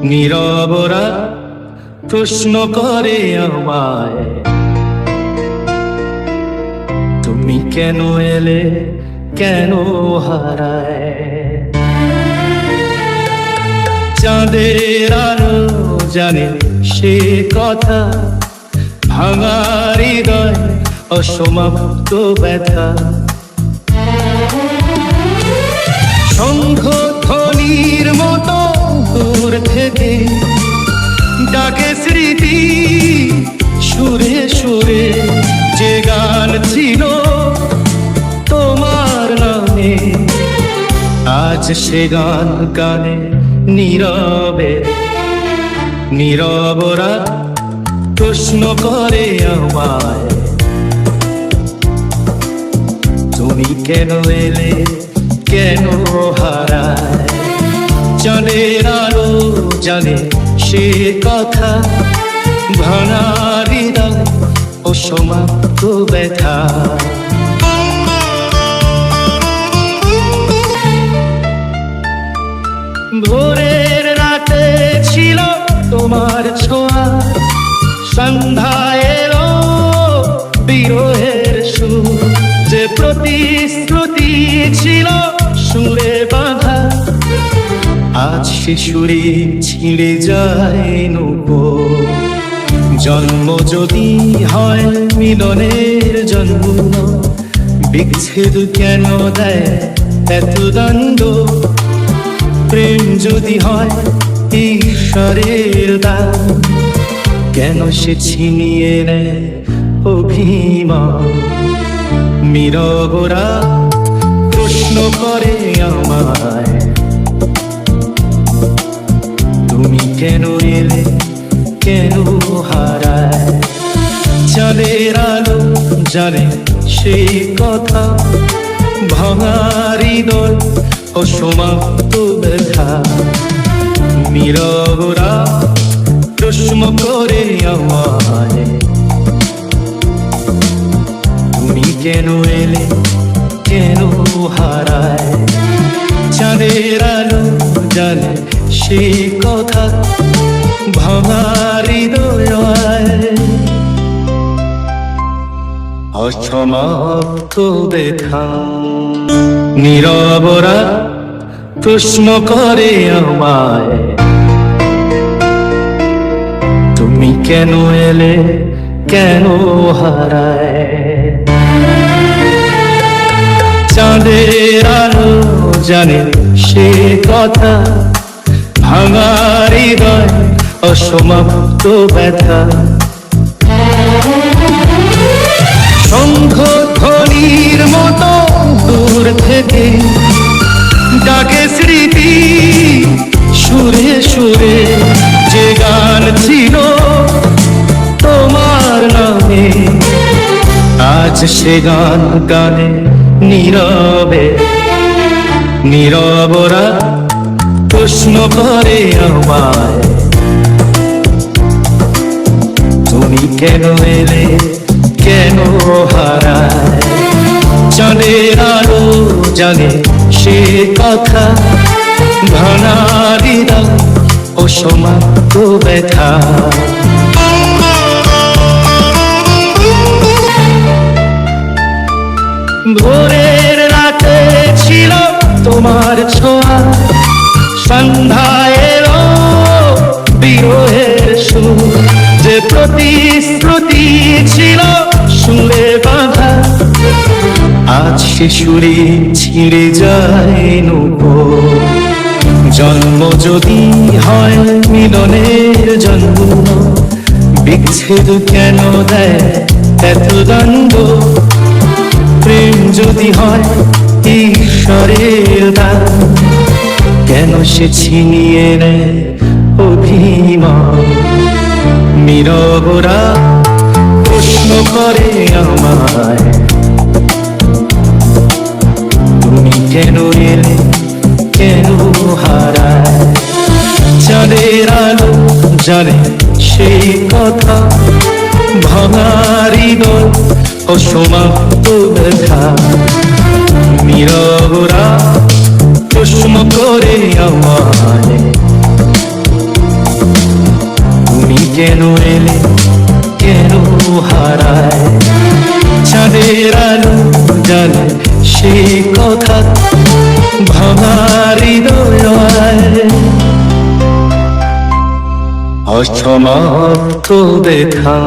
নীরবরা প্রশ্ন করে আমায়, তুমি কেন এলে, কেন হারায়? চাঁদের আলো জানে সে কথা, ভাঙা হৃদয় অসমাপ্ত ব্যথা। শঙ্খধ্বনির মতো দূর থেকে ডাকে স্মৃতি, সুরে সুরে যে গান ছিল তোমার নামে, আজ সে গান গানে নীরবে। নীরবরা প্রশ্ন করে আমায়, তুমি কেন এলে, কেন হারায়? চাঁদের আলো জানে সে কথা, ভাঙা হৃদয় অসমাপ্ত ব্যথা। ভোরের রাতে ছিল তোমার ছোঁয়া, সন্ধ্যায় এলো বিরহের সুর, যে প্রতিশ্রুতি ছিল সুরে বাঁধা, আজ শিশুরে ছিঁড়ে যায় নূপুর। জন্ম যদি হয় মিলনের জন্ম, বিচ্ছেদ কেন দেয় এত দ্বন্দ্ব? প্রেম যদি হয় ঈশ্বরের দান, কেন সে ছিনিয়ে নেয় অভিমান? নীরবরা প্রশ্ন করে আমায়, তুমি কেন এলে, কেন হারায়? চাঁদের আলো জানে সেই কথা, ভাঙা হৃদয় অসমাপ্ত ব্যথা। নীরবরা প্রশ্ন করে আমায়, তুমি কেন এলে, কেন হারায়? চাঁদের আলো জানে সেই কথা, ভাঙা হৃদয় অসমাপ্ত ব্যথা। নীরবরা প্রশ্ন করে আমায়, তুমি কেন এলে, কেন হারায়? চাঁদের আলো জানে সে কথা, ভাঙা হৃদয় অসমাপ্ত ব্যথা। শঙ্খধ্বনির মতো দূর থেকে ডাকে স্মৃতি, সুরে সুরে যে গান ছিল তোমার নামে, আজ সে গান গানে নীরবে। নীরবরা প্রশ্ন করে আমায়, তুমি কেন এলে, কেন হারায়? চাঁদের আলো জানে সে কথা, ভাঙা হৃদয় অসমাপ্ত ব্যথা। ভোরের রাতে ছিল তোমার ছোঁয়া, সন্ধ্যায় এলো বিরহের সুর, যে প্রতিশ্রুতি ছিল সুরে বাঁধা, আজ শিশুরে ছিঁড়ে যায় নূপুর। জন্ম যদি হয় মিলনের জন্ম, বিচ্ছেদ কেন দেয় এত দ্বন্দ্ব? প্রেম যদি হয় ঈশ্বরের দান, কেন সে ছিনিয়ে নেয় অভিমান? নীরবরা প্রশ্ন করে আমায়, তুমি কেন এলে, কেন হারায়? চাঁদের আলো জানে সেই কথা, ভাঙা হৃদয় অসমাপ্ত ব্যথা। নীরবরা প্রশ্ন করে আমায়, কেন এলে কেন হারায় চাঁদের আলো জানে সেই কথা ভাঙা হৃদয় অসমাপ্ত ব্যথা